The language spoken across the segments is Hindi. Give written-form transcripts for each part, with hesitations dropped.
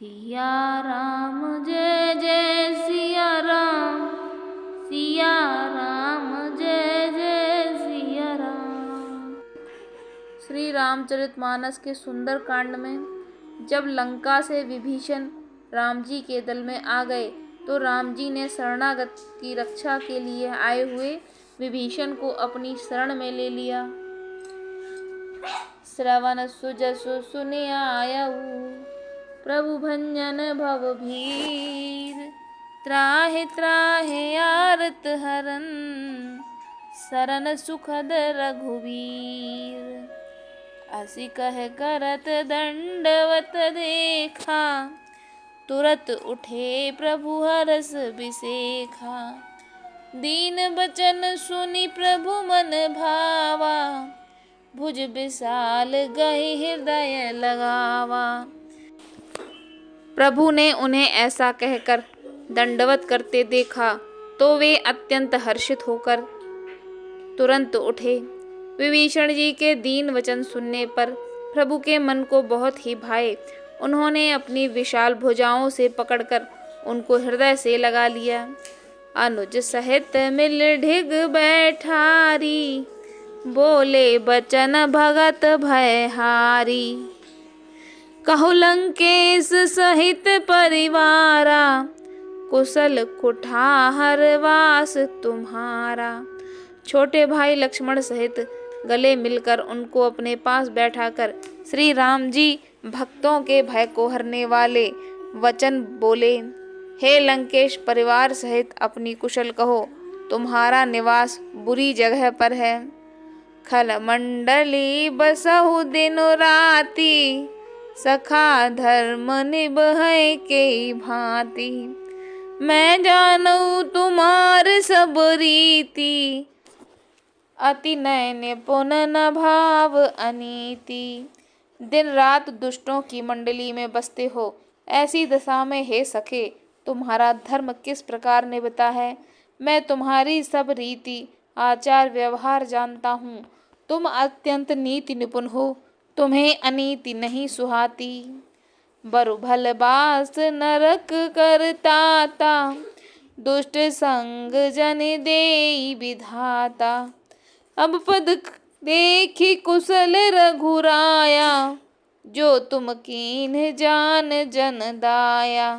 सिया राम जय जय सिया राम, सिया राम जय जय सिया राम। श्री रामचरितमानस के सुंदर कांड में जब लंका से विभीषण राम जी के दल में आ गए तो राम जी ने शरणागत की रक्षा के लिए आए हुए विभीषण को अपनी शरण में ले लिया। श्रवण सुजसु सुनि आयऊ, प्रभु भंजन भव भीर। त्राहि त्राहि आरत हरन, सरन सुखद रघुवीर। असी कह करत दंडवत देखा, तुरत उठे प्रभु हरस बिसेखा। दीन बचन सुनि प्रभु मन भावा, भुज विशाल गहि हृदय लगावा। प्रभु ने उन्हें ऐसा कहकर दंडवत करते देखा तो वे अत्यंत हर्षित होकर तुरंत उठे। विभीषण जी के दीन वचन सुनने पर प्रभु के मन को बहुत ही भाए। उन्होंने अपनी विशाल भुजाओं से पकड़कर उनको हृदय से लगा लिया। अनुज सहित मिल ढिग बैठारी, बोले बचन भगत भयहारी। कहु लंकेश सहित परिवारा, कुशल कुठार वास तुम्हारा। छोटे भाई लक्ष्मण सहित गले मिलकर उनको अपने पास बैठाकर श्री राम जी भक्तों के भय को हरने वाले वचन बोले। हे लंकेश परिवार सहित अपनी कुशल कहो, तुम्हारा निवास बुरी जगह पर है। खल मंडली बसहु दिनो राती, सखा धर्म निभय के भांति। मैं जानू तुम्हार सब रीति, अति नय निपुण न भाव अनीति। दिन रात दुष्टों की मंडली में बसते हो, ऐसी दशा में हे सखे तुम्हारा धर्म किस प्रकार निभता है। मैं तुम्हारी सब रीति आचार व्यवहार जानता हूँ। तुम अत्यंत नीति निपुण हो, तुम्हें अनीति नहीं सुहाती। बरु भल बास नरक करताता, दुष्ट संग जन देई विधाता। अब पद देखी कुशल रघुराया, जो तुम कीन जान जन दाया।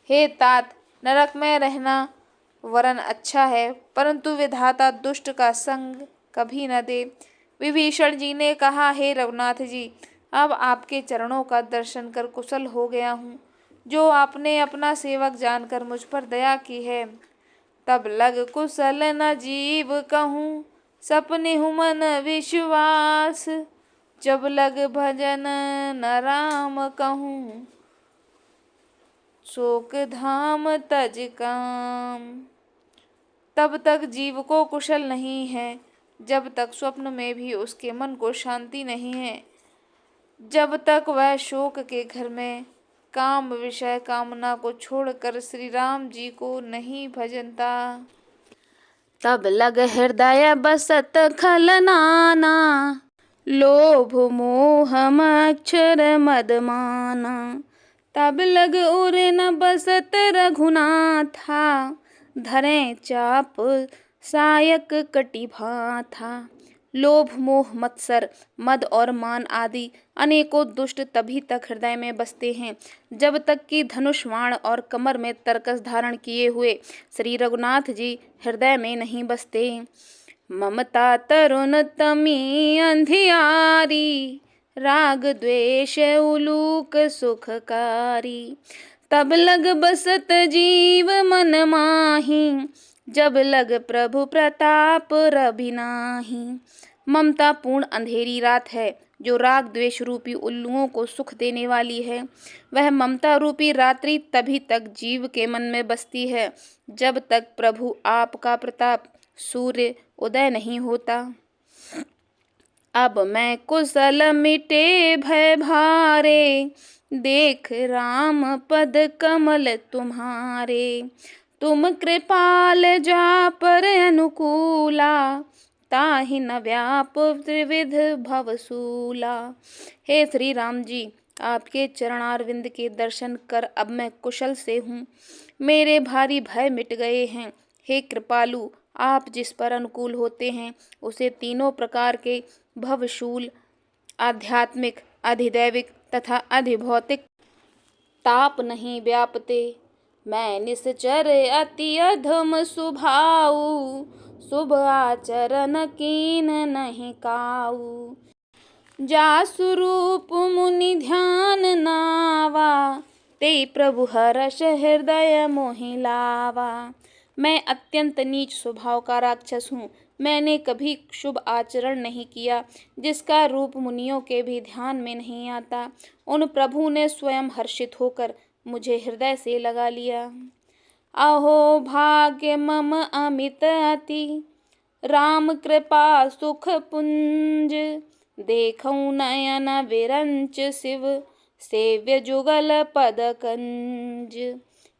हे तात, नरक में रहना वरन अच्छा है, परंतु विधाता दुष्ट का संग कभी न दे। विभीषण जी ने कहा, हे रघुनाथ जी, अब आपके चरणों का दर्शन कर कुशल हो गया हूँ। जो आपने अपना सेवक जानकर मुझ पर दया की है। तब लग कुशल न जीव कहूँ, सपने हूँ मन विश्वास। जब लग भजन न राम कहूँ, शोक धाम तज काम। तब तक जीव को कुशल नहीं है, जब तक स्वप्न में भी उसके मन को शांति नहीं है, जब तक वह शोक के घर में काम विषय कामना को छोड़कर श्री राम जी को नहीं भजनता। तब लग हृदय बसत खल नाना, लोभ मोह मच्छर मद माना। तब लग उर न बसत रघुनाथा, धरे चाप सायक कटि भाथा। लोभ मोह मत्सर मद और मान आदि अनेकों दुष्ट तभी तक हृदय में बसते हैं जब तक कि धनुष बाण और कमर में तरकस धारण किए हुए श्री रघुनाथ जी हृदय में नहीं बसते। ममता तरुण तमी अंधियारी, राग द्वेष उलूक सुखकारी। तब लग बसत जीव मन माही, जब लग प्रभु प्रताप रवि नाही। ममता पूर्ण अंधेरी रात है जो राग द्वेष रूपी उल्लुओं को सुख देने वाली है। वह ममता रूपी रात्रि तभी तक जीव के मन में बसती है जब तक प्रभु आपका प्रताप सूर्य उदय नहीं होता। अब मैं कुशल मिटे भय भारे, देख राम पद कमल तुम्हारे। तुम कृपाल जा पर अनुकूला, ताहि न व्याप त्रिविध भवसूला। हे श्री राम जी, आपके चरणारविंद के दर्शन कर अब मैं कुशल से हूँ। मेरे भारी भय मिट गए हैं। हे कृपालु, आप जिस पर अनुकूल होते हैं उसे तीनों प्रकार के भवशूल, आध्यात्मिक, अधिदैविक तथा अधिभौतिक ताप नहीं व्यापते। मैं निश्चर अति अधम स्वभाव, शुभ आचरण कीन नहीं काऊ। जासु रूप मुनि ध्यान नावा, ते प्रभु हर्ष हृदय मोहि लावा। मैं अत्यंत नीच स्वभाव का राक्षस हूँ। मैंने कभी शुभ आचरण नहीं किया, जिसका रूप मुनियों के भी ध्यान में नहीं आता। उन प्रभु ने स्वयं हर्षित होकर मुझे हृदय से लगा लिया। अहो भाग्य मम अमित अति, राम कृपा सुख पुंज। देखऊं नयन विरंच शिव, सेव्य जुगल पद कंज।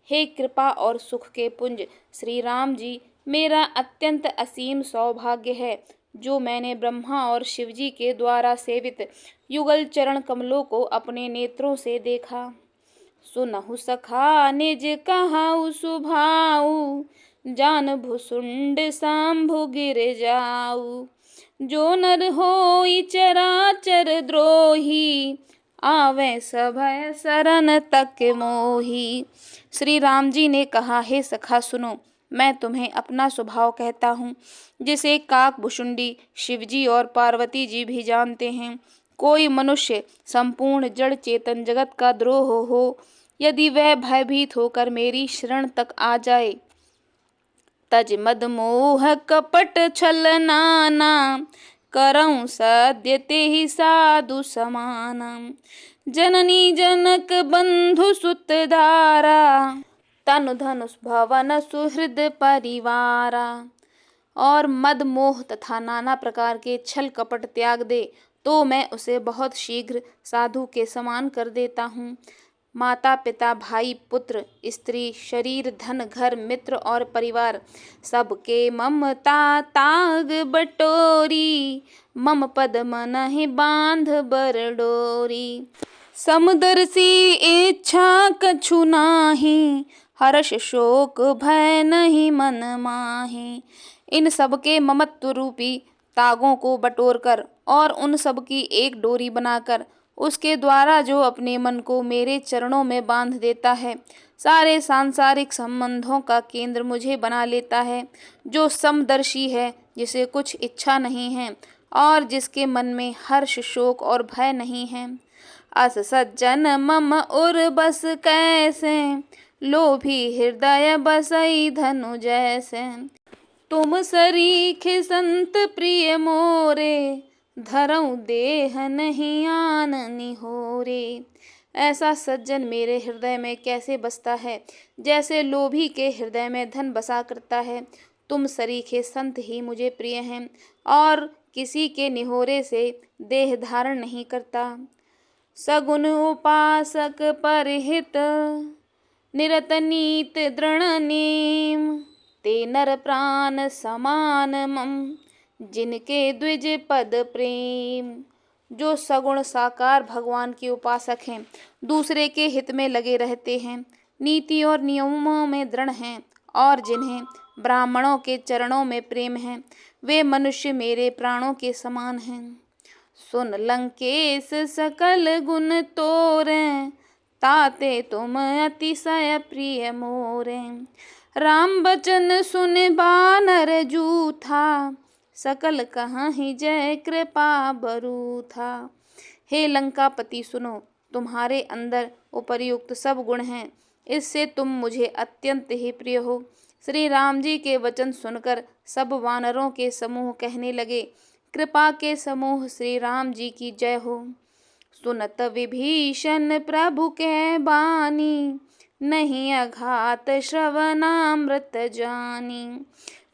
हे कृपा और सुख के पुंज श्री राम जी, मेरा अत्यंत असीम सौभाग्य है जो मैंने ब्रह्मा और शिव जी के द्वारा सेवित युगल चरण कमलों को अपने नेत्रों से देखा। सुनहु सखा निज कहाऊ सुभाऊ, जान भुसुंड सांभु गिर जाऊ। जो नर होई चराचर द्रोही, आवे सभय शरण तक मोही। श्री राम जी ने कहा, हे सखा सुनो, मैं तुम्हें अपना स्वभाव कहता हूँ, जिसे काक भुसुंडी शिवजी और पार्वती जी भी जानते हैं। कोई मनुष्य संपूर्ण जड़ चेतन जगत का द्रोह हो, यदि वह भयभीत होकर मेरी शरण तक आ जाए, तज मद मोह कपट छल नाना, करऊं सद्य तेहि साधु समाना। जननी जनक बंधु सुत धारा, तनु धनुष भवन सुहृद परिवारा। और मद मोह तथा नाना प्रकार के छल कपट त्याग दे तो मैं उसे बहुत शीघ्र साधु के समान कर देता हूँ। माता पिता भाई पुत्र स्त्री शरीर धन घर मित्र और परिवार सबके ममता ताग बटोरी, मम पद मनहि बांध बर डोरी। समदर्शी इच्छा कछु नाही, हर्ष शोक भय नहीं मन माही। इन सबके ममत्व रूपी तागों को बटोरकर और उन सब की एक डोरी बनाकर उसके द्वारा जो अपने मन को मेरे चरणों में बांध देता है, सारे सांसारिक संबंधों का केंद्र मुझे बना लेता है। जो समदर्शी है, जिसे कुछ इच्छा नहीं है और जिसके मन में हर्ष शोक और भय नहीं है। अस सज्जन मम उर बस कैसे, लोभी हृदय बसई धनु जैसे। तुम सरीखे संत प्रिय मोरे, धरऊं देह नहीं आन निहोरे। ऐसा सज्जन मेरे हृदय में कैसे बसता है, जैसे लोभी के हृदय में धन बसा करता है। तुम सरीखे संत ही मुझे प्रिय हैं और किसी के निहोरे से देह धारण नहीं करता। सगुन उपासक परहित, निरत नीत दृढ़ नेम। ते नर प्राण समान मम, जिनके द्विज पद प्रेम। जो सगुण साकार भगवान के उपासक हैं, दूसरे के हित में लगे रहते हैं, नीति और नियमों में दृढ़ हैं और जिन्हें ब्राह्मणों के चरणों में प्रेम है, वे मनुष्य मेरे प्राणों के समान हैं। सुन लंकेश सकल गुण तोरे, ताते तुम अतिशय प्रिय मोरे। राम बचन सुन बानर जूथा, सकल कहाँ ही जय कृपा बरू था। हे लंकापति सुनो, तुम्हारे अंदर उपर्युक्त सब गुण हैं, इससे तुम मुझे अत्यंत ही प्रिय हो। श्री राम जी के वचन सुनकर सब वानरों के समूह कहने लगे, कृपा के समूह श्री राम जी की जय हो। सुनत विभीषण प्रभु के बानी, नहीं अघात श्रवणामृत जानी।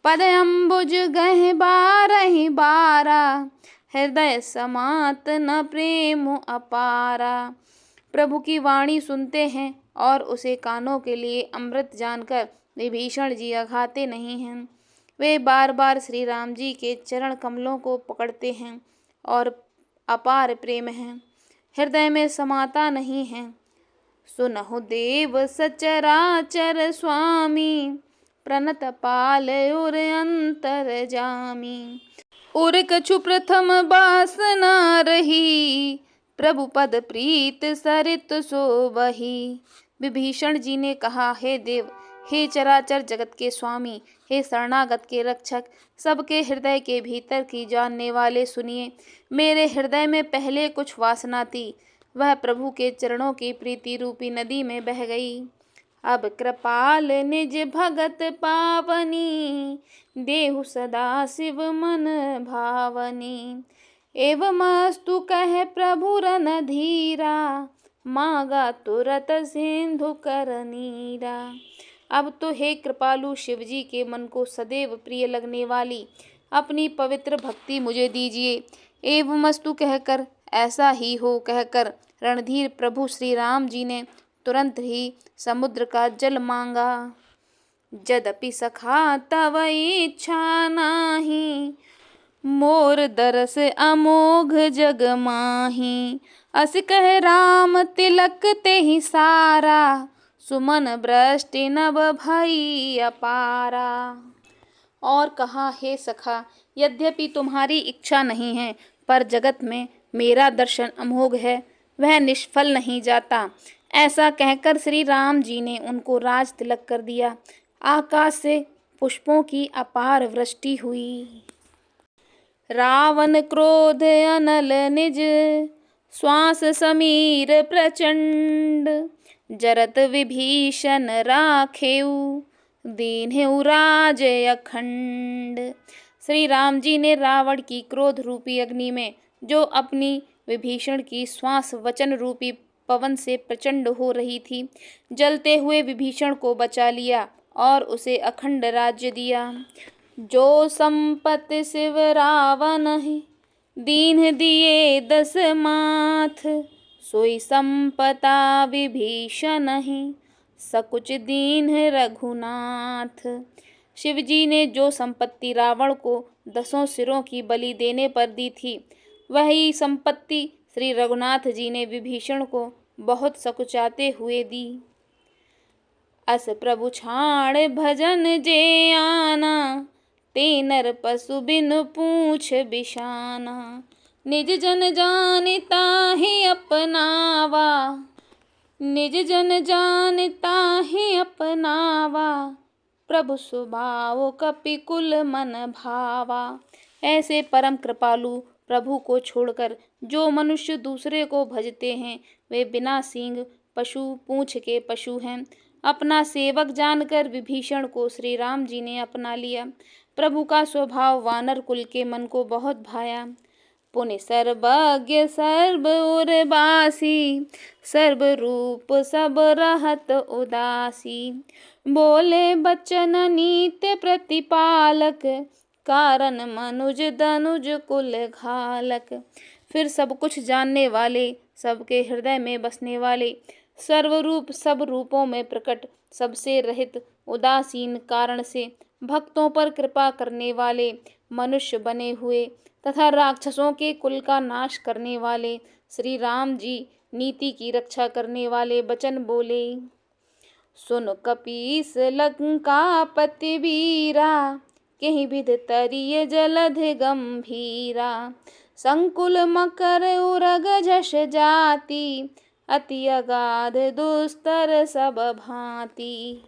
पद अम्बुज गह बारहि बारा, हृदय समात न प्रेम अपारा। प्रभु की वाणी सुनते हैं और उसे कानों के लिए अमृत जानकर विभीषण जी अघाते नहीं हैं। वे बार बार श्री राम जी के चरण कमलों को पकड़ते हैं और अपार प्रेम हैं। हृदय में समाता नहीं है। सुनहु देव सचराचर स्वामी, प्रणत पाल उर अंतर जामी। उर कछु प्रथम बासना रही, प्रभु पद प्रीत सरित सो बही। विभीषण जी ने कहा, हे देव, हे चराचर जगत के स्वामी, हे शरणागत के रक्षक, सबके हृदय के भीतर की जानने वाले, सुनिए। मेरे हृदय में पहले कुछ वासना थी, वह प्रभु के चरणों की प्रीति रूपी नदी में बह गई। अब कृपाल निज भगत पावनी, देहु सदा शिव मन भावनी। एवमस्तु कह प्रभु रन धीरा, मांगा तुरत सिंधु कर नीरा। अब तो हे कृपालु शिवजी के मन को सदैव प्रिय लगने वाली अपनी पवित्र भक्ति मुझे दीजिए। एवमस्तु कहकर, ऐसा ही हो कहकर रणधीर प्रभु श्री राम जी ने तुरंत ही समुद्र का जल मांगा। यद्यपि सखा तव इच्छा नाही, मोर दरस अमोघ जग माही। अस कह राम तिलक ते ही सारा, सुमन वृष्टि नभ भई अपारा। और कहा, हे सखा, यद्यपि तुम्हारी इच्छा नहीं है, पर जगत में मेरा दर्शन अमोघ है, वह निष्फल नहीं जाता। ऐसा कहकर श्री राम जी ने उनको राज तिलक कर दिया। आकाश से पुष्पों की अपार वृष्टि हुई। रावण क्रोध अनल निज, श्वास समीर प्रचंड। जरत विभीषण राखेऊ, दीन्हेउ राज अखंड। श्री राम जी ने रावण की क्रोध रूपी अग्नि में, जो अपनी विभीषण की श्वास वचन रूपी पवन से प्रचंड हो रही थी, जलते हुए विभीषण को बचा लिया और उसे अखंड राज्य दिया। जो संपत्ति शिव रावण है, दीन्ह दिए दस माथ। सोई संपदा विभीषण है, सकुच दीन्ह रघुनाथ। शिवजी ने जो संपत्ति रावण को 10 सिरों की बलि देने पर दी थी, वही संपत्ति श्री रघुनाथ जी ने विभीषण को बहुत सकुचाते हुए दी। अस प्रभु छाड़ भजन जे आना, ते नर पशु बिन पूछ बिशाना। निज जन जानिता ही अपनावा, निज जन जानिता ही अपनावा। प्रभु स्वभाव कपिकुल मन भावा। ऐसे परम कृपालु प्रभु को छोड़कर जो मनुष्य दूसरे को भजते हैं, वे बिना सींग पशु पूंछ के पशु हैं। अपना सेवक जानकर विभीषण को श्री राम जी ने अपना लिया। प्रभु का स्वभाव वानर कुल के मन को बहुत भाया। पुनि सर्वज्ञ सर्व उर्वासी, सर्व रूप सब रहत उदासी। बोले बचन नीति प्रतिपालक, कारण मनुज दनुज कुल घालक। फिर सब कुछ जानने वाले, सबके हृदय में बसने वाले, सर्वरूप सब रूपों में प्रकट, सबसे रहित, उदासीन कारण से भक्तों पर कृपा करने वाले, मनुष्य बने हुए तथा राक्षसों के कुल का नाश करने वाले श्री राम जी नीति की रक्षा करने वाले वचन बोले। सुन कपीस लंकापति वीरा, कहीं विध तरिय जलध गंभीरा। संकुल मकर उरग झष जाति, अति अगाध दुस्तर सब भांति।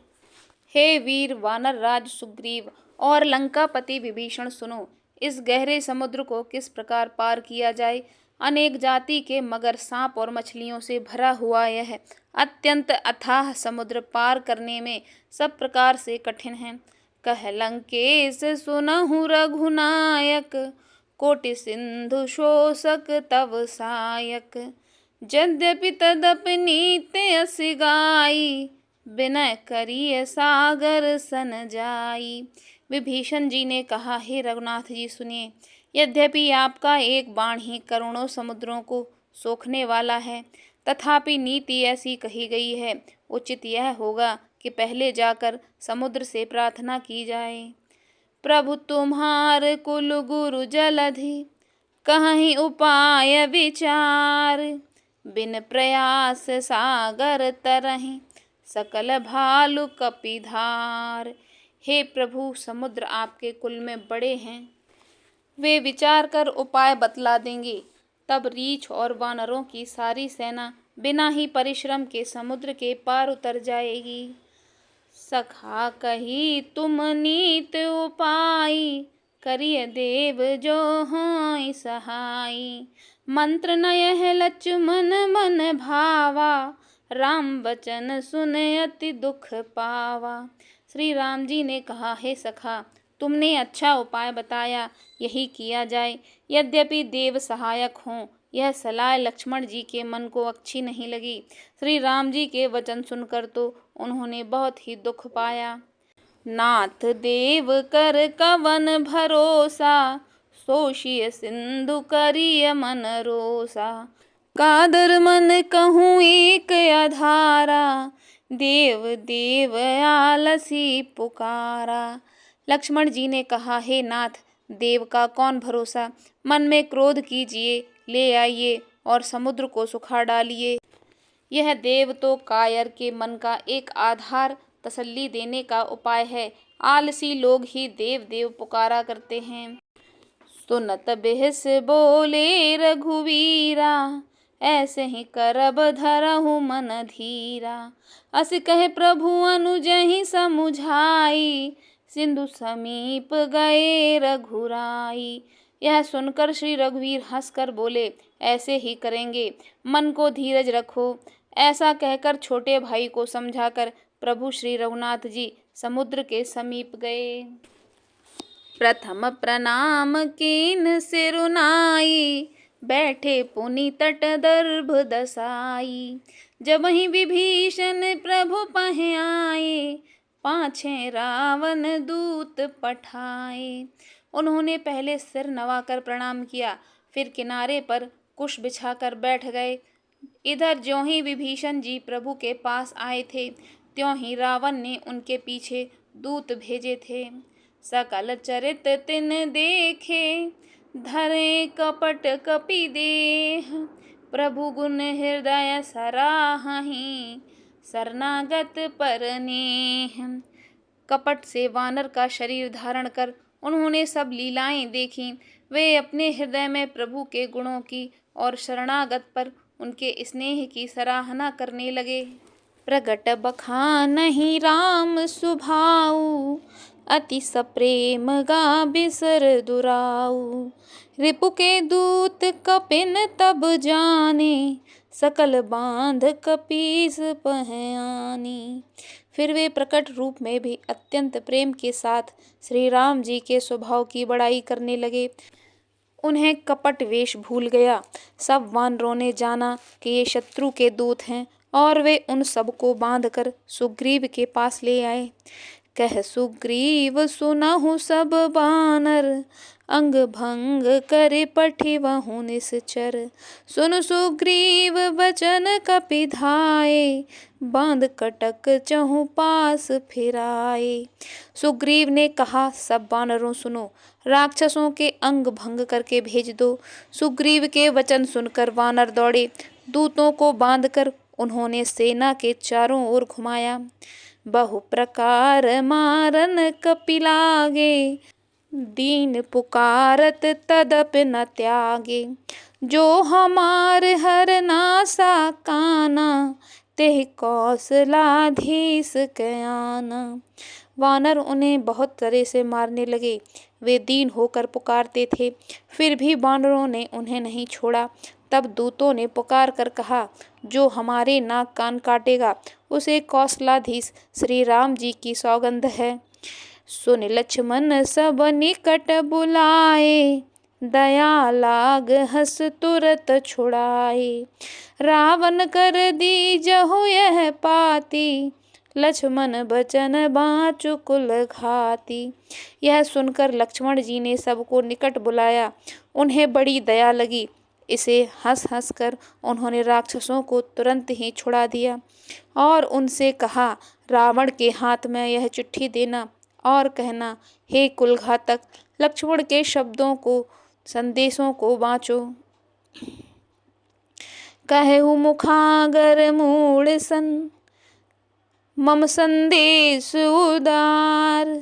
हे वीर वानर राज सुग्रीव और लंकापति विभीषण, सुनो, इस गहरे समुद्र को किस प्रकार पार किया जाए। अनेक जाति के मगर, सांप और मछलियों से भरा हुआ यह अत्यंत अथाह समुद्र पार करने में सब प्रकार से कठिन है। कह लंकेश सुनहु रघुनायक, कोटि सिंधु शोषक तव सायक। यद्यपि तदपि नीति अस गाई, विनय करिय सागर सन जाई। विभीषण जी ने कहा, हे रघुनाथ जी सुनिए, यद्यपि आपका एक बाण ही करोड़ों समुद्रों को सोखने वाला है, तथापि नीति ऐसी कही गई है, उचित यह होगा कि पहले जाकर समुद्र से प्रार्थना की जाए। प्रभु तुम्हार कुल गुरु जलधि, कहीं उपाय विचार। बिन प्रयास सागर तरहि, सकल भालु कपिधार। हे प्रभु, समुद्र आपके कुल में बड़े हैं, वे विचार कर उपाय बतला देंगे। तब रीछ और वानरों की सारी सेना बिना ही परिश्रम के समुद्र के पार उतर जाएगी। सखा कही तुम नीत उपाय, करिय देव जो होय सहाय। मंत्र न यह लक्ष्मण मन भावा, राम बचन सुन अति दुख पावा। श्री राम जी ने कहा, हे सखा, तुमने अच्छा उपाय बताया, यही किया जाए। यद्यपि देव सहायक हों, यह सलाह लक्ष्मण जी के मन को अच्छी नहीं लगी। श्री राम जी के वचन सुनकर तो उन्होंने बहुत ही दुख पाया। नाथ देव कर कवन भरोसा, सोषिय सिंधु करिय मन रोसा। कादर मन कहूँ एक आधारा, देव देव आलसी पुकारा। लक्ष्मण जी ने कहा, हे नाथ, देव का कौन भरोसा। मन में क्रोध कीजिए, ले आइए और समुद्र को सुखा डालिए। यह देव तो कायर के मन का एक आधार तसल्ली देने का उपाय है। आलसी लोग ही देव देव पुकारा करते हैं। सुनत बिहस बोले रघुवीरा, ऐसे ही करब धरहु मन धीरा। अस कहे प्रभु अनुजहि समुझाई, सिंधु समीप गए रघुराई। यह सुनकर श्री रघुवीर हंसकर बोले, ऐसे ही करेंगे, मन को धीरज रखो। ऐसा कहकर छोटे भाई को समझाकर प्रभु श्री रघुनाथ जी समुद्र के समीप गए। प्रथम प्रणाम कीन सिरुनाई, बैठे पुनि तट दर्भ दसाई। जब ही विभीषण प्रभु पहे आए, पाछे रावण दूत पठाए। उन्होंने पहले सिर नवाकर प्रणाम किया, फिर किनारे पर कुश बिछाकर बैठ गए। इधर ज्यों ही विभीषण जी प्रभु के पास आए थे, त्यों ही रावण ने उनके पीछे दूत भेजे थे। सकल चरित तिन देखे, धरे कपट कपि देह। प्रभु गुण हृदय सराहहि, शरणागत पर नेह। कपट से वानर का शरीर धारण कर उन्होंने सब लीलाएं देखी। वे अपने हृदय में प्रभु के गुणों की और शरणागत पर उनके स्नेह की सराहना करने लगे। प्रगट बखानहि राम सुभाऊ, अति सप्रेम गा बिसर दुराऊ। रिपु के दूत कपिन तब जाने, सकल बांध कपीस पहयानी। फिर वे प्रकट रूप में भी अत्यंत प्रेम के साथ श्री राम जी के स्वभाव की बड़ाई करने लगे। उन्हें कपट वेश भूल गया। सब वानरों ने जाना कि ये शत्रु के दूत हैं और वे उन सबको बांधकर सुग्रीव के पास ले आए। कह सुग्रीव सुनहु सब बानर, अंग भंग करे पठिवहु निश्चर। सुन सुग्रीव वचन कपिधाए, बांध कटक चहु पास फिराए। सुग्रीव ने कहा, सब वानरों सुनो, राक्षसों के अंग भंग करके भेज दो। सुग्रीव के वचन सुनकर वानर दौड़े। दूतों को बांधकर उन्होंने सेना के चारों ओर घुमाया। बहु प्रकार मारन कपिलागे, दीन पुकारत तदप न त्यागे। जो हमार हर नासा काना, तेह कौशलाधीश कयाना। वानर उन्हें बहुत तरह से मारने लगे। वे दीन होकर पुकारते थे, फिर भी वानरों ने उन्हें नहीं छोड़ा। तब दूतों ने पुकार कर कहा, जो हमारे नाक कान काटेगा उसे कौशलाधीश श्री राम जी की सौगंध है। सुन लक्ष्मण सब निकट बुलाए, दया लाग हस तुरत छुड़ाए। रावण कर दीजहु यह पाती, लक्ष्मण बचन बाँचु कुल घाती। यह सुनकर लक्ष्मण जी ने सबको निकट बुलाया। उन्हें बड़ी दया लगी। इसे हंस हंस कर उन्होंने राक्षसों को तुरंत ही छुड़ा दिया और उनसे कहा, रावण के हाथ में यह चिट्ठी देना और कहना, हे कुलघातक, लक्ष्मण के शब्दों को संदेशों को बाँचो। कहु मुखागर मूल सन मम संदेश उदार।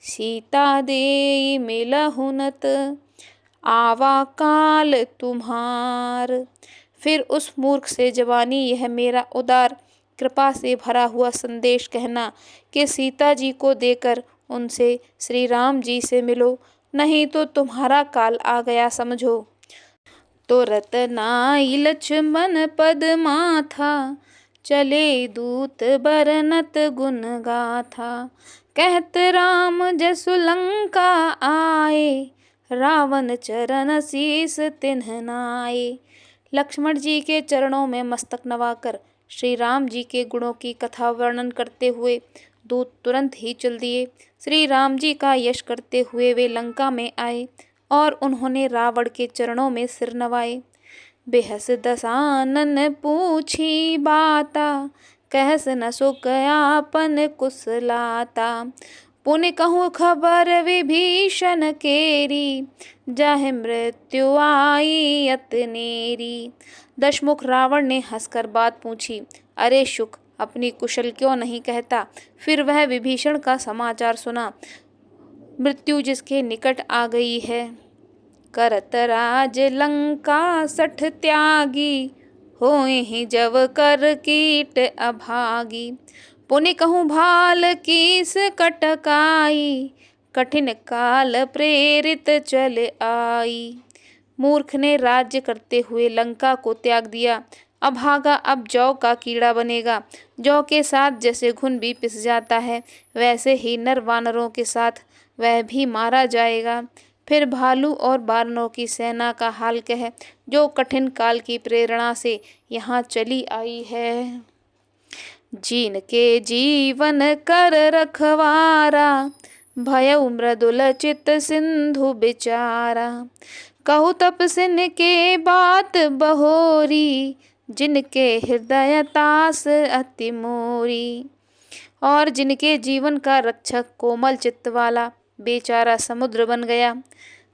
सीता देई मिलहुनत आवा काल तुम्हार। फिर उस मूर्ख से जवानी यह मेरा उदार कृपा से भरा हुआ संदेश कहना कि सीता जी को देकर उनसे श्री राम जी से मिलो, नहीं तो तुम्हारा काल आ गया समझो। तो रतनाई लक्ष्मण पद माथा चले दूत बरनत गुण गाथा। कहत राम जसु लंका आए रावण चरण शीस तिन्ह नाए। लक्ष्मण जी के चरणों में मस्तक नवाकर श्री राम जी के गुणों की कथा वर्णन करते हुए दूत तुरंत ही चल दिए। श्री राम जी का यश करते हुए वे लंका में आए और उन्होंने रावण के चरणों में सिर नवाए। बेहस दसानन पूछी बाता कहस न सुख आपन कुशलाता। पुनि कहूँ खबर विभीषण केरी जाहि मृत्यु आई अतनेरी। दशमुख रावण ने हंसकर बात पूछी, अरे शुक अपनी कुशल क्यों नहीं कहता। फिर वह विभीषण का समाचार सुना, मृत्यु जिसके निकट आ गई है। करत राज लंका सठ त्यागी होए ही जब कर कीट अभागी। पुनि कहूँ भाल कीस कटकाई कठिन काल प्रेरित चल आई। मूर्ख ने राज्य करते हुए लंका को त्याग दिया, अभागा अब जौ का कीड़ा बनेगा। जौ के साथ जैसे घुन भी पिस जाता है वैसे ही नर वानरों के साथ वह भी मारा जाएगा। फिर भालू और वानरों की सेना का हाल कह जो कठिन काल की प्रेरणा से यहाँ चली आई है। जीन के जीवन कर रखवारा भयउ मृदुल चित सिंधु बिचारा। कहु तपसिन के बात बहोरी जिनके हृदय तास अति मोरी। और जिनके जीवन का रक्षक कोमल चित्त वाला बेचारा समुद्र बन गया।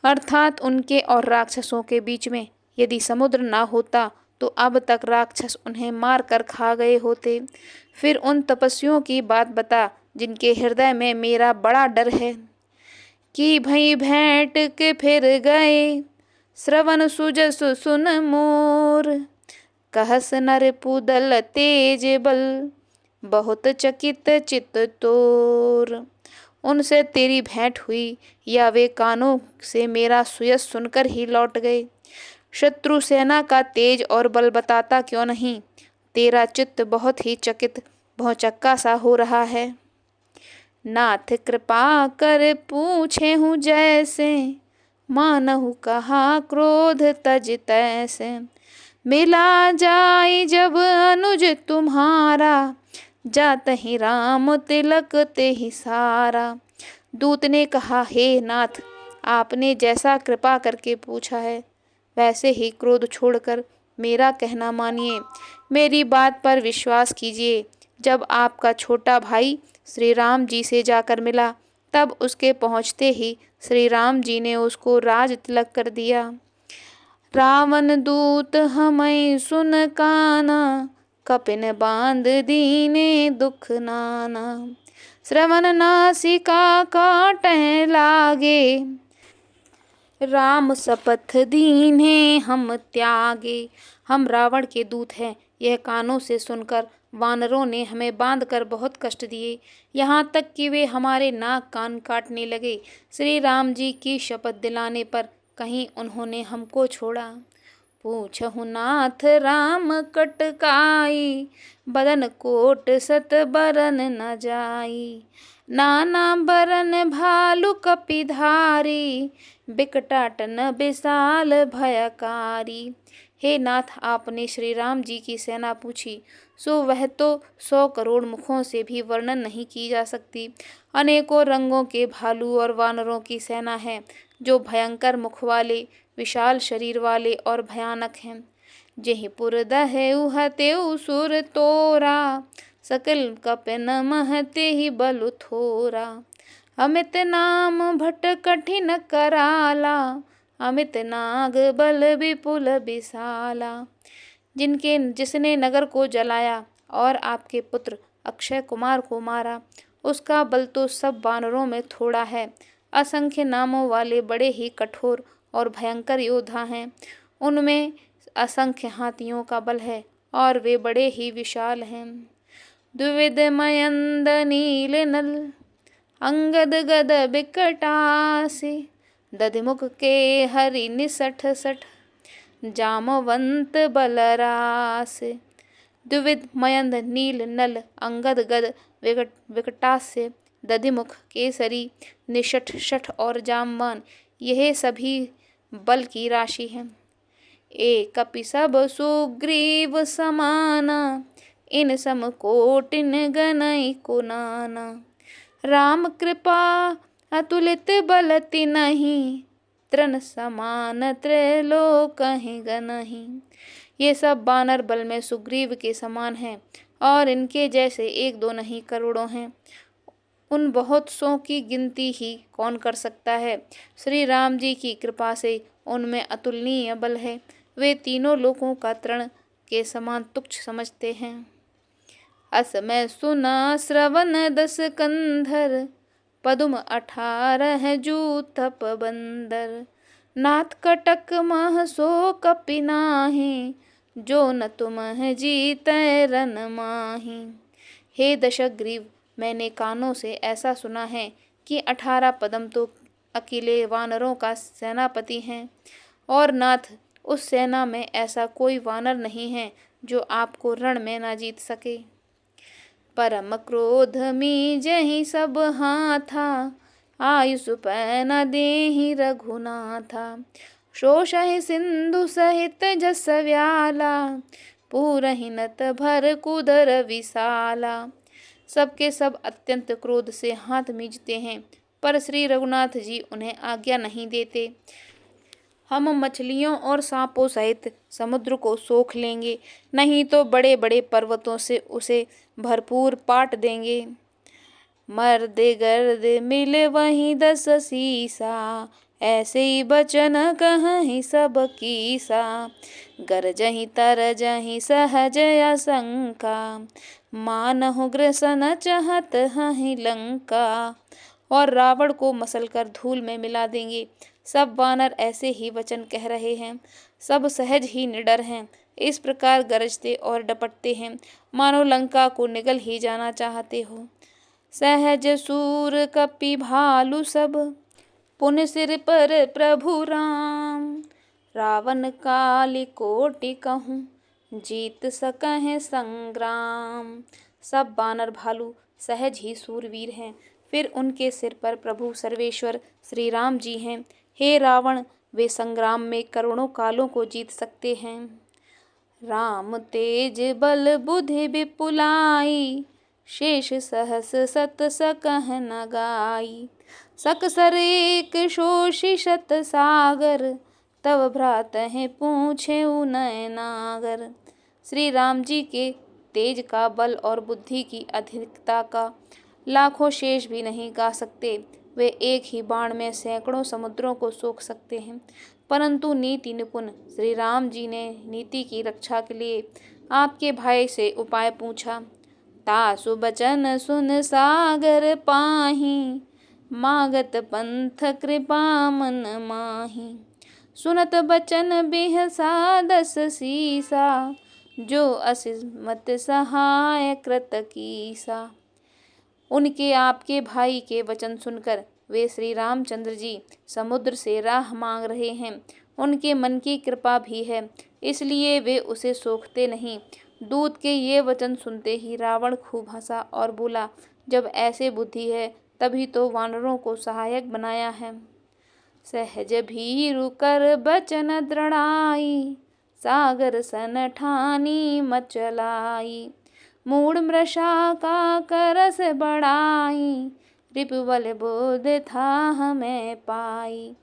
अर्थात उनके और राक्षसों के बीच में यदि समुद्र ना होता तो अब तक राक्षस उन्हें मार कर खा गए होते। फिर उन तपस्वियों की बात बता जिनके हृदय में मेरा बड़ा डर है कि भई भेंट के फिर गए श्रवण सुजसु सुन मोर। कहस नर पुदल तेज बल बहुत चकित चित तोर। उनसे तेरी भेंट हुई या वे कानों से मेरा सुयस सुनकर ही लौट गए। शत्रु सेना का तेज और बल बताता क्यों नहीं। तेरा चित्त बहुत ही चकित भौचक्का सा हो रहा है। नाथ कृपा कर पूछे हूँ जैसे मानहु कहा क्रोध तज तैसे। मिला जाई जब अनुज तुम्हारा जात ही राम तिलक ते ही सारा। दूत ने कहा, हे नाथ आपने जैसा कृपा करके पूछा है वैसे ही क्रोध छोड़कर मेरा कहना मानिए, मेरी बात पर विश्वास कीजिए। जब आपका छोटा भाई श्री राम जी से जाकर मिला तब उसके पहुँचते ही श्री राम जी ने उसको राज तिलक कर दिया। रावण दूत हमें सुन काना कपिन बांध दीने दुख नाना। श्रवण नासिका काटने लागे राम शपथ दीन्हे हम त्यागे। हम रावण के दूत हैं, यह कानों से सुनकर वानरों ने हमें बांधकर बहुत कष्ट दिए, यहाँ तक कि वे हमारे नाक कान काटने लगे। श्री राम जी की शपथ दिलाने पर कहीं उन्होंने हमको छोड़ा। पूछहु नाथ राम कटकाई बदन कोट सत बरन न जाई। नाना बरन भालु कपिधारी बिकटाटन विशाल भयकारी। हे नाथ आपने श्री राम जी की सेना पूछी सो वह तो 100 करोड़ मुखों से भी वर्णन नहीं की जा सकती। अनेकों रंगों के भालू और वानरों की सेना है जो भयंकर मुख वाले विशाल शरीर वाले और भयानक हैं। जेहि पुर दहेउ हतेउ सुर तोरा सकल कपिन महते ही बलु थोरा। अमित नाम भट कठिन कराला अमित नाग बल विपुल विशाला। जिसने नगर को जलाया और आपके पुत्र अक्षय कुमार को मारा, उसका बल तो सब वानरों में थोड़ा है। असंख्य नामों वाले बड़े ही कठोर और भयंकर योद्धा हैं। उनमें असंख्य हाथियों का बल है और वे बड़े ही विशाल हैं। द्विविध मयंद नील नल अंगद गद बिकटासी, दधिमुख के हरि निसठ सठ जामवंत बलरास। द्विविध मयंद नील नल अंगद गद विकटास्य, दधिमुख केसरी निषठ शठ और जामवान, यह सभी बल की राशि है। एक कपि सब सुग्रीव समाना, इन सम कोटिन गनई को नाना। राम कृपा अतुलित बल तिनहि, तृण समान त्रैलोक गनहि। ये सब बानर बल में सुग्रीव के समान हैं और इनके जैसे एक दो नहीं करोड़ों हैं। उन बहुत सौ की गिनती ही कौन कर सकता है। श्री राम जी की कृपा से उनमें अतुलनीय बल है। वे तीनों लोकों का तृण के समान तुच्छ समझते हैं। अस मैं सुना श्रवण 10 कंधर, पदुम 18 जूथप बंदर। नाथ कटक मह सो कपि नाहि, जो न तुम जीतै रन माहि। हे दशग्रीव, मैंने कानों से ऐसा सुना है कि 18 पदम तो अकेले वानरों का सेनापति हैं, और नाथ उस सेना में ऐसा कोई वानर नहीं है जो आपको रण में ना जीत सके। परम क्रोध मी जहि सब हाथा, आयुष पै न देहि रघुनाथा। शोषहि सिंधु सहित जस व्याला, पूरहि नत भर कुदर विशाला। सबके सब अत्यंत क्रोध से हाथ मींचते हैं, पर श्री रघुनाथ जी उन्हें आज्ञा नहीं देते। हम मछलियों और सांपों सहित समुद्र को सोख लेंगे, नहीं तो बड़े बड़े पर्वतों से उसे भरपूर पाट देंगे। मर्द गर्द मिले वहीं 10 सीसा, ऐसे ही बचन कहीं सब कीसा। गरजहि तरजहि सहज आशंका, मानहु ग्रसन चाहत हहि लंका। और रावण को मसल कर धूल में मिला देंगे। सब वानर ऐसे ही वचन कह रहे हैं। सब सहज ही निडर हैं। इस प्रकार गरजते और डपटते हैं, मानो लंका को निगल ही जाना चाहते हो। सहज सूर कपि भालू सब, पुन सिर पर प्रभु राम। रावण काली कोटि कहूँ, जीत सकहें संग्राम। सब बानर भालू सहज ही सूरवीर हैं, फिर उनके सिर पर प्रभु सर्वेश्वर श्री राम जी हैं। हे रावण, वे संग्राम में करोड़ों कालों को जीत सकते हैं। राम तेज बल बुद्धि विपुलाई, शेष सहस सत सकह न गाई। सकसर एक शोषि शत सागर, तब भ्रात हैं पूछे नय नागर। श्री राम जी के तेज का बल और बुद्धि की अधिकता का लाखों शेष भी नहीं गा सकते। वे एक ही बाण में सैकड़ों समुद्रों को सोख सकते हैं। परंतु नीति निपुण श्री राम जी ने नीति की रक्षा के लिए आपके भाई से उपाय पूछा। तासु बचन सुन सागर पाही, मागत पंथ कृपा मन माही। सुनत बचन बिहसा 10 सीसा, जो असिमत सहाय कृत कीसा। उनके आपके भाई के वचन सुनकर वे श्री रामचंद्र जी समुद्र से राह मांग रहे हैं। उनके मन की कृपा भी है, इसलिए वे उसे सोखते नहीं। दूत के ये वचन सुनते ही रावण खूब हंसा और बोला, जब ऐसे बुद्धि है तभी तो वानरों को सहायक बनाया है। सहज भीरु कर बचन दृढ़ाई, सागर सन ठानी मचलाई। मूढ़ मृषा का करस बढ़ाई, रिपुबल बोध था हमें पाई।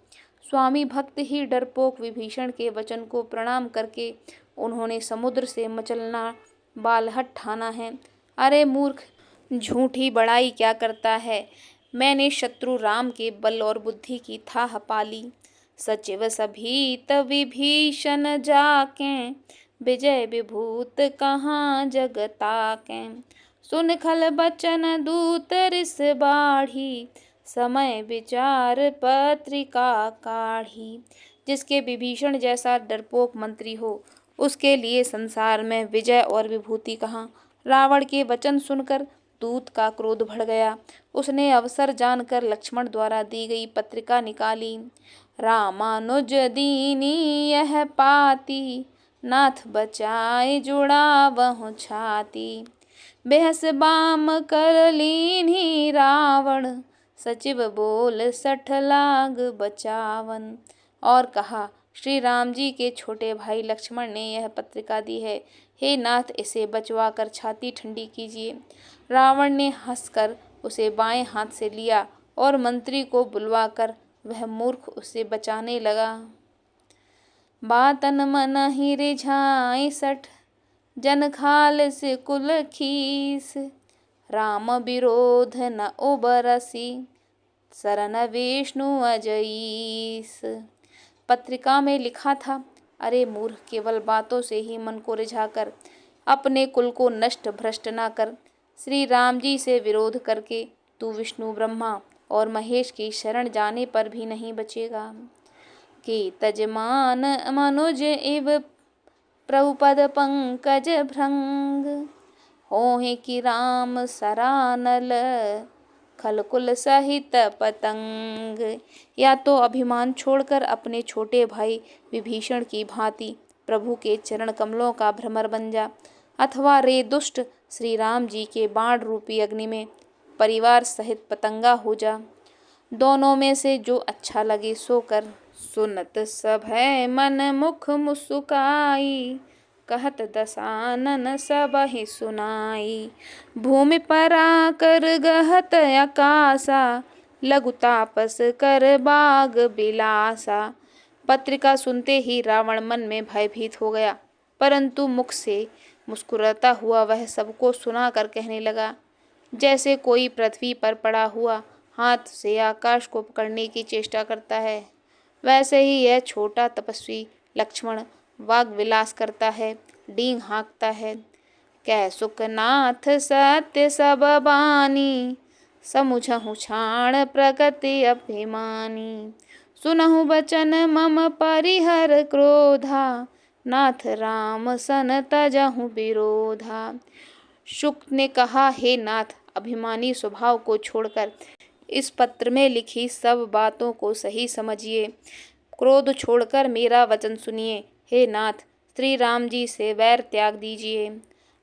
स्वामी भक्त ही डरपोक विभीषण के वचन को प्रणाम करके उन्होंने समुद्र से मचलना बालहट ठाना है। अरे मूर्ख, झूठी बड़ाई क्या करता है। मैंने शत्रु राम के बल और बुद्धि की थाह पाली। सचिव सभीत विभीषण जाके, विजय विभूत कहाँ जगता के। सुन खल बचन दूत रिस बाढ़ी, समय विचार पत्रिका काढ़ी। जिसके विभीषण जैसा डरपोक मंत्री हो, उसके लिए संसार में विजय और विभूति कहाँ। रावण के वचन सुनकर दूत का क्रोध बढ़ गया। उसने अवसर जानकर लक्ष्मण द्वारा दी गई पत्रिका निकाली। रामानुज दीनी यह पाती, नाथ बचाए जुड़ावहु छाती। बेहस बाम कर लीन्ही रावण, सचिव बोल सठ लाग बचावन। और कहा, श्री राम जी के छोटे भाई लक्ष्मण ने यह पत्रिका दी है, हे नाथ इसे बचवा कर छाती ठंडी कीजिए। रावण ने हंसकर उसे बाएं हाथ से लिया और मंत्री को बुलवाकर वह मूर्ख उसे बचाने लगा। बातन मन ही रिझाई सठ, जन खाल से कुल खीस। राम विरोध न उबरसी, सरन विष्णु अजईस। पत्रिका में लिखा था, अरे मूर्ख, केवल बातों से ही मन को रिझाकर अपने कुल को नष्ट भ्रष्ट न कर। श्री राम जी से विरोध करके तू विष्णु ब्रह्मा और महेश की शरण जाने पर भी नहीं बचेगा। कि तजमान मनुज इव प्रभुपद पंकज भृंग, होहि कि राम सरानल, खलकुल सहित पतंग। या तो अभिमान छोड़कर अपने छोटे भाई विभीषण की भांति प्रभु के चरण कमलों का भ्रमर बन जा, अथवा रे दुष्ट श्री राम जी के बाण रूपी अग्नि में परिवार सहित पतंगा हो जा। दोनों में से जो अच्छा लगे सो कर। सुनत सब है मन मुख मुस्काई, कहत दसानन सब ही सुनाई। भूमि पर आकर गहत आकाशा, लघु तापस कर बाग बिलासा। पत्रिका सुनते ही रावण मन में भयभीत हो गया, परंतु मुख से मुस्कुराता हुआ वह सबको सुनाकर कहने लगा, जैसे कोई पृथ्वी पर पड़ा हुआ हाथ से आकाश को पकड़ने की चेष्टा करता है, वैसे ही यह छोटा तपस्वी लक्ष्मण वाग विलास करता है, डींग हाँकता है। कै सुखनाथ सत्य सब बानी, समुझहु छाण प्रगति अभिमानी। सुनहु बचन मम परिहर क्रोधा, नाथ राम सन तजहु विरोधा। शुक ने कहा, हे नाथ, अभिमानी स्वभाव को छोड़कर इस पत्र में लिखी सब बातों को सही समझिए। क्रोध छोड़कर मेरा वचन सुनिए। हे नाथ, श्री राम जी से वैर त्याग दीजिए।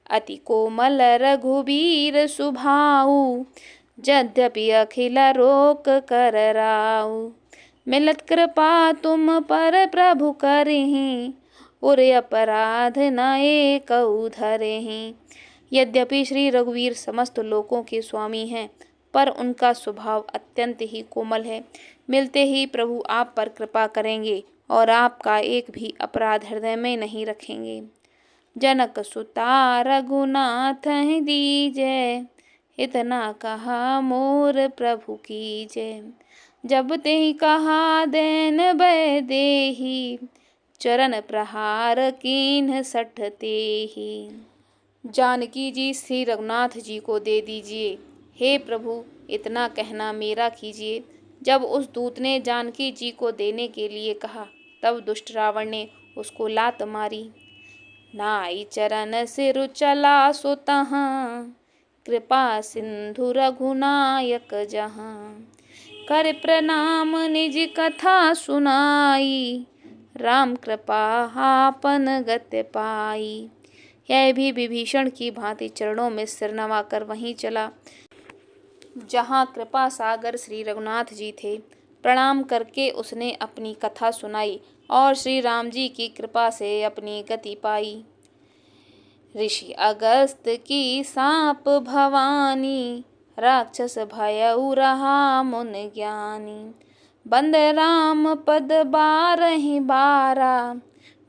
अति कोमल रघुबीर सुभाऊ, यद्यपि अखिल रोक कर राऊ। मिलत कृपा तुम पर प्रभु करहीं, उर अपराध न एकउ धरहीं। यद्यपि श्री रघुवीर समस्त लोकों के स्वामी हैं, पर उनका स्वभाव अत्यंत ही कोमल है। मिलते ही प्रभु आप पर कृपा करेंगे और आपका एक भी अपराध हृदय में नहीं रखेंगे। जनक सुता रघुनाथ दीजय, इतना कहा मोर प्रभु कीजय। जब ते कहा देन बै देही, चरण प्रहार कीन्ह सठ तेहि। जानकी जी श्री रघुनाथ जी को दे दीजिए। हे प्रभु, इतना कहना मेरा कीजिए। जब उस दूत ने जानकी जी को देने के लिए कहा, तब दुष्ट रावण ने उसको लात मारी। नाई चरण सिर चला सो तहाँ, कृपा सिंधु रघुनायक जहाँ। कर प्रणाम निज कथा सुनाई, राम कृपा आपन गत पाई। यह भी विभीषण की भांति चरणों में सिर नवाकर वहीं चला जहाँ कृपा सागर श्री रघुनाथ जी थे। प्रणाम करके उसने अपनी कथा सुनाई और श्री राम जी की कृपा से अपनी गति पाई। ऋषि अगस्त की साप भवानी, राक्षस भयउ रहा मुन ज्ञानी। बंद राम पद बारहि बारा,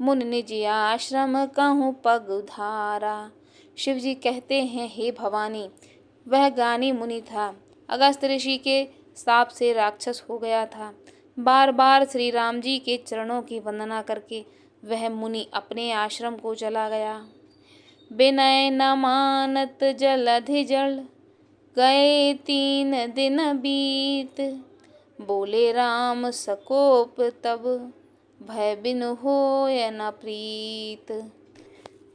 मुन निज आश्रम कहूँ पग उधारा। शिव जी कहते हैं, हे भवानी, वह ज्ञानी मुनि था, अगस्त ऋषि के शाप से राक्षस हो गया था। बार बार श्री राम जी के चरणों की वंदना करके वह मुनि अपने आश्रम को चला गया। विनय न मानत जलधि जल, गए 3 दिन बीत। बोले राम सकोप तब, भय बिन होय न प्रीत।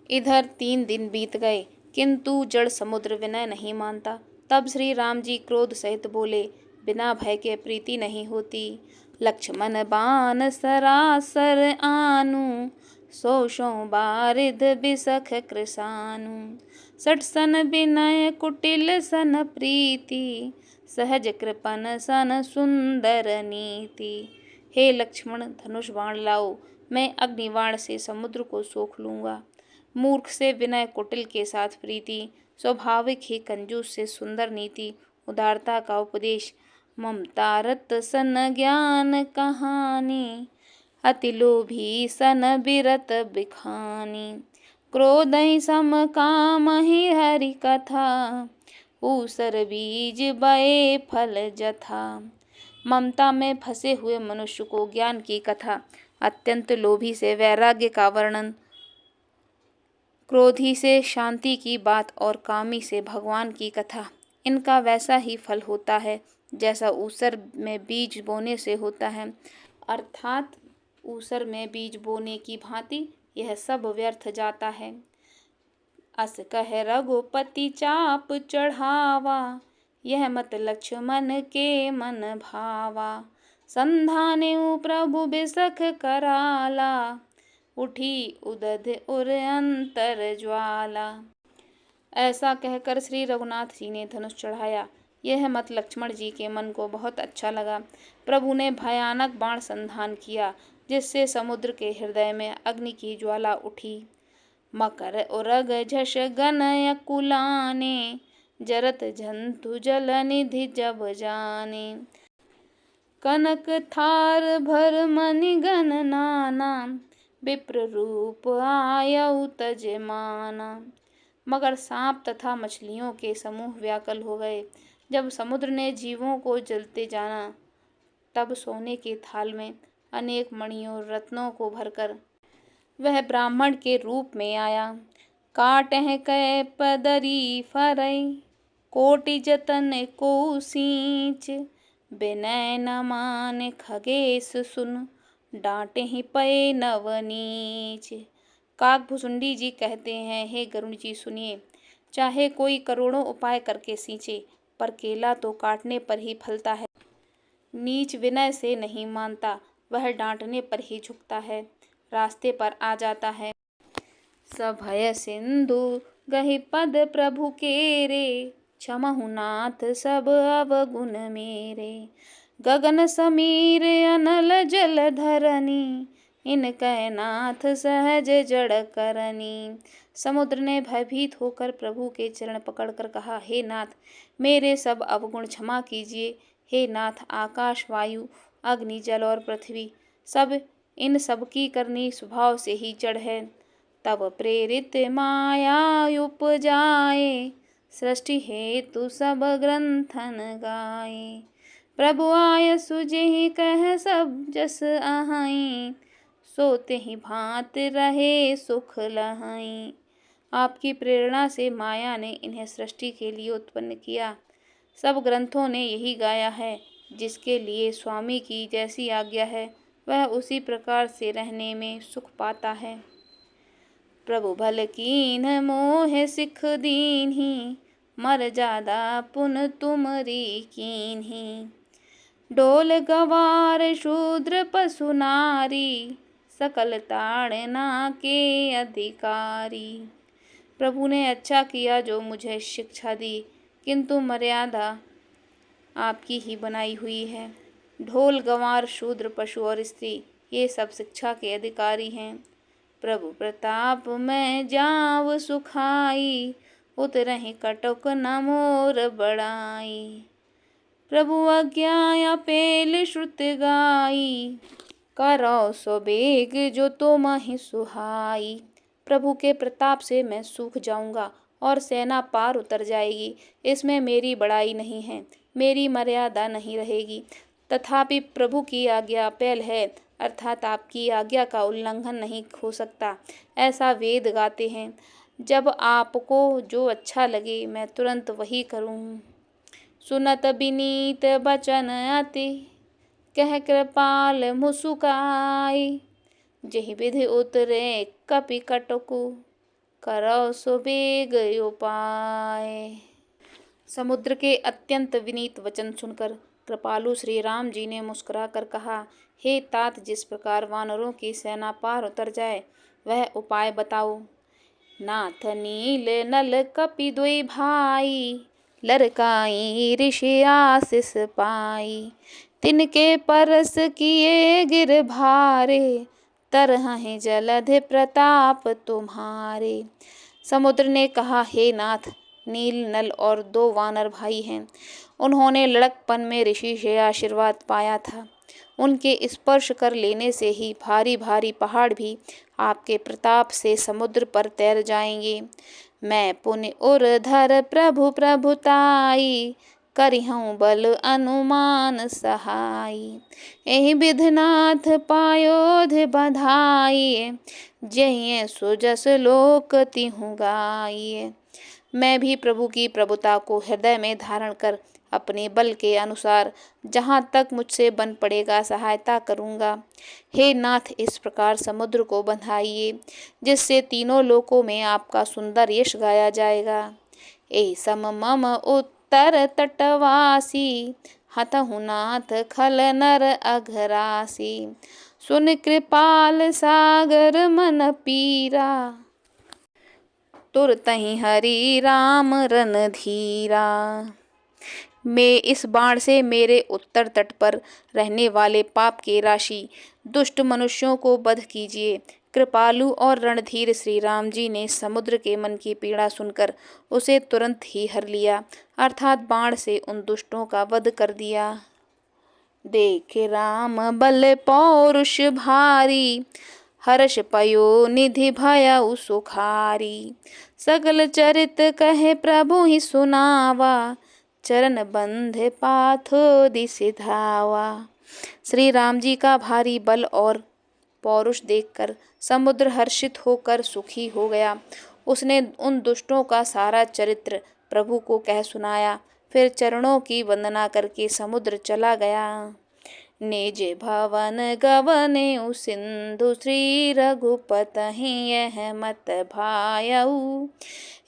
इधर 3 दिन बीत गए, किंतु जड़ समुद्र विनय नहीं मानता। तब श्री राम जी क्रोध सहित बोले, बिना भय के प्रीति नहीं होती। लक्ष्मण बान सरासर आनु, 100 बारिध बिसख कृसानु। 60 सन विनय कुटिल सन प्रीति, सहज कृपन सन सुंदर नीति। हे लक्ष्मण, धनुष बाण लाओ, मैं अग्निबाण से समुद्र को सोख लूंगा। मूर्ख से विनय, कुटिल के साथ प्रीति, स्वाभाविक ही कंजूस से सुंदर नीति, उदारता का उपदेश, ममतारत सन ज्ञान कहानी, अति लोभी सन बिरत बिखानी। क्रोधहि सम कामहि हरि कथा, ऊसर बीज बए फल जथा। ममता में फंसे हुए मनुष्य को ज्ञान की कथा, अत्यंत लोभी से वैराग्य का वर्णन, क्रोधी से शांति की बात और कामी से भगवान की कथा, इनका वैसा ही फल होता है जैसा ऊसर में बीज बोने से होता है। अर्थात ऊसर में बीज बोने की भांति यह सब व्यर्थ जाता है। अस कह रघुपति चाप चढ़ावा, यह मत लक्ष्मण के मन भावा। संधानेउ प्रभु बिसख कराला, उठी उदध उर अंतर ज्वाला। ऐसा कहकर श्री रघुनाथ जी ने धनुष चढ़ाया। यह मत लक्ष्मण जी के मन को बहुत अच्छा लगा। प्रभु ने भयानक बाण संधान किया, जिससे समुद्र के हृदय में अग्नि की ज्वाला उठी। मकर उरग झष गन अकुलाने, जरत जंतु जल निधि जब जाने। कनक थार भर मनि गण नाना, विप्र रूप आयउ तजमाना। मगर सांप तथा मछलियों के समूह व्याकुल हो गए। जब समुद्र ने जीवों को जलते जाना, तब सोने के थाल में अनेक मणियों रत्नों को भरकर वह ब्राह्मण के रूप में आया। काटह कै पदरी फरई, कोटि जतन को सींच। विनय न मान खगेश सुन, डांटे ही पए नवनीच। काकभुसुंडी जी कहते हैं, हे गरुड़ जी सुनिए, चाहे कोई करोड़ों उपाय करके सींचे, पर केला तो काटने पर ही फलता है। नीच विनय से नहीं मानता, वह डांटने पर ही झुकता है, रास्ते पर आ जाता है। सभय सिंधु गहि पद प्रभु केरे, क्षमहु नाथ सब अवगुण मेरे। गगन समीर अनल जल धरनी, इनकह नाथ सहज जड़ करनी। समुद्र ने भयभीत होकर प्रभु के चरण पकड़कर कहा, हे नाथ, मेरे सब अवगुण क्षमा कीजिए। हे नाथ, आकाश, वायु, अग्नि, जल और पृथ्वी, सब इन सब की करनी स्वभाव से ही जड़ है। तब प्रेरित माया उपजाए, सृष्टि हेतु सब ग्रंथन गाए। प्रभु आय सुजेहि कह सब जस अहाई, सोते ही भांत रहे सुख लहाई। आपकी प्रेरणा से माया ने इन्हें सृष्टि के लिए उत्पन्न किया। सब ग्रंथों ने यही गाया है। जिसके लिए स्वामी की जैसी आज्ञा है, वह उसी प्रकार से रहने में सुख पाता है। प्रभु भल कीन मोह सिख दीन्ही, मर जादा पुन तुमरी कीन्ही। डोल गवार शूद्र पशु नारी, सकल ताड़ना के अधिकारी। प्रभु ने अच्छा किया जो मुझे शिक्षा दी, किंतु मर्यादा आपकी ही बनाई हुई है। ढोल, गंवार, शूद्र, पशु और स्त्री, ये सब शिक्षा के अधिकारी हैं। प्रभु प्रताप में जाव सुखाई, उतरहि कटुक न मोर बड़ाई। प्रभु आज्ञा पेल श्रुत गाई, करो सो बेग जो तुमहि सुहाई। प्रभु के प्रताप से मैं सूख जाऊंगा और सेना पार उतर जाएगी। इसमें मेरी बड़ाई नहीं है, मेरी मर्यादा नहीं रहेगी। तथापि प्रभु की आज्ञा पेल है, अर्थात आपकी आज्ञा का उल्लंघन नहीं हो सकता, ऐसा वेद गाते हैं। जब आपको जो अच्छा लगे मैं तुरंत वही करूँ। सुनत बिनीत बचन अति, कह कृपाल मुसुकाई। जहि विधि उतरे कपि कटकु, करौ सुबेग उपाय। समुद्र के अत्यंत विनीत वचन सुनकर कृपालु श्री राम जी ने मुस्कुराकर कहा, हे तात, जिस प्रकार वानरों की सेना पार उतर जाए वह उपाय बताओ। नाथ नील नल कपि दुई भाई, लरकाई ऋषि आशीष पाई। तिनके परस किए गिर भारे, तरहि जलधि प्रताप तुम्हारे। समुद्र ने कहा, हे नाथ, नील नल और 2 वानर भाई हैं। उन्होंने लड़कपन में ऋषि से आशीर्वाद पाया था। उनके स्पर्श कर लेने से ही भारी भारी पहाड़ भी आपके प्रताप से समुद्र पर तैर जाएंगे। मैं पुनि उरधर प्रभु प्रभुताई, करिहूँ बल अनुमान सहाई। एहि विधनाथ पायोधि बधाई, जहिं सुजस लोक तिहुँ गाई। मैं भी प्रभु की प्रभुता को हृदय में धारण कर अपने बल के अनुसार जहाँ तक मुझसे बन पड़ेगा सहायता करूँगा। हे नाथ, इस प्रकार समुद्र को बंधाइए जिससे तीनों लोकों में आपका सुंदर यश गाया जाएगा। ए सम मम उत्तर तटवासी, हतहु नाथ खल नर अघरासी। सुन कृपाल सागर मन पीरा, तुरतहि हरि राम रणधीरा। मैं इस बाण से मेरे उत्तर तट पर रहने वाले पाप के राशि दुष्ट मनुष्यों को वध कीजिए। कृपालु और रणधीर श्री राम जी ने समुद्र के मन की पीड़ा सुनकर उसे तुरंत ही हर लिया, अर्थात बाण से उन दुष्टों का वध कर दिया। देखे राम बल पौरुष भारी, हर्ष पयो निधि भयउ सुखारी। सकल चरित कहे प्रभु ही सुनावा, चरण बंधे पाथो दिसि धावा। श्री राम जी का भारी बल और पौरुष देखकर समुद्र हर्षित होकर सुखी हो गया। उसने उन दुष्टों का सारा चरित्र प्रभु को कह सुनाया, फिर चरणों की वंदना करके समुद्र चला गया। निज भवन गवनेउ सिंधु, श्री रघुपतहि यह मत भायऊ।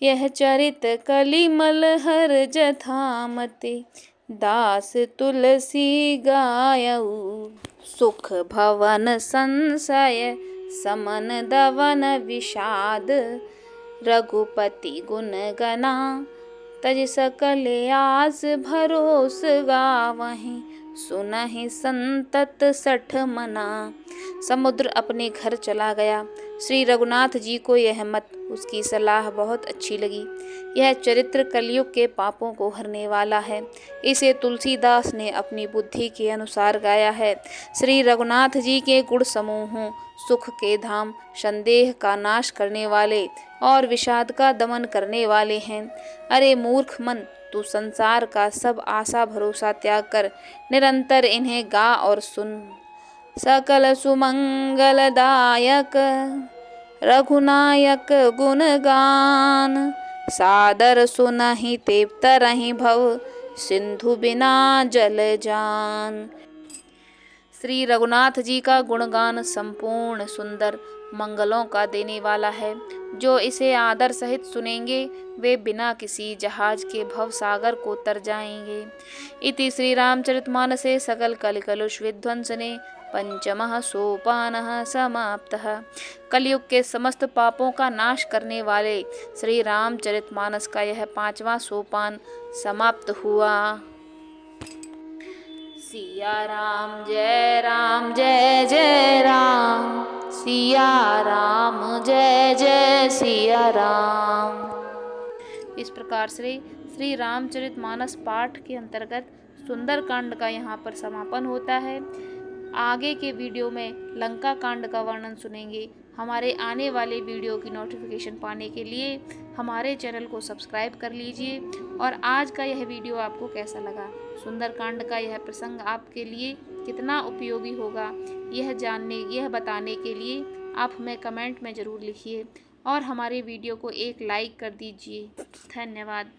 यह चरित कलिमल हर जथामति, दास तुलसी गायऊ। सुख भवन संशय समन दवन विषाद, रघुपति गुण गना तज सकल आस भरोस गावहीं। सुनहि संतत सठ मना। समुद्र अपने घर चला गया। श्री रघुनाथ जी को यह मत, उसकी सलाह बहुत अच्छी लगी। यह चरित्र कलयुग के पापों को हरने वाला है। इसे तुलसीदास ने अपनी बुद्धि के अनुसार गाया है। श्री रघुनाथ जी के गुण समूहों, सुख के धाम, संदेह का नाश करने वाले और विषाद का दमन करने वाले हैं। अरे मूर्ख मन, तू संसार का सब आशा भरोसा त्याग कर निरंतर इन्हें गा और सुन। सकल सुमंगलदायक रघुनायक गुणगान, सादर सुनहि ते तरहि भव, सिंधु बिना जल जान। श्री रघुनाथ जी का गुणगान संपूर्ण सुंदर मंगलों का देने वाला है। जो इसे आदर सहित सुनेंगे वे बिना किसी जहाज के भव सागर को तर जाएंगे। इति श्री रामचरितमानसे सकल कलिकलुष विध्वंसने पंचमः सोपानः समाप्तः। कलयुग के समस्त पापों का नाश करने वाले श्री रामचरितमानस का यह 5वां सोपान समाप्त हुआ। सिया राम जय जय राम, सिया राम जय जय सिया राम। इस प्रकार से श्री रामचरितमानस पाठ के अंतर्गत सुंदरकांड का यहाँ पर समापन होता है। आगे के वीडियो में लंका कांड का वर्णन सुनेंगे। हमारे आने वाले वीडियो की नोटिफिकेशन पाने के लिए हमारे चैनल को सब्सक्राइब कर लीजिए। और आज का यह वीडियो आपको कैसा लगा, सुंदरकांड का यह प्रसंग आपके लिए कितना उपयोगी होगा, यह बताने के लिए आप हमें कमेंट में ज़रूर लिखिए और हमारे वीडियो को एक लाइक कर दीजिए। धन्यवाद।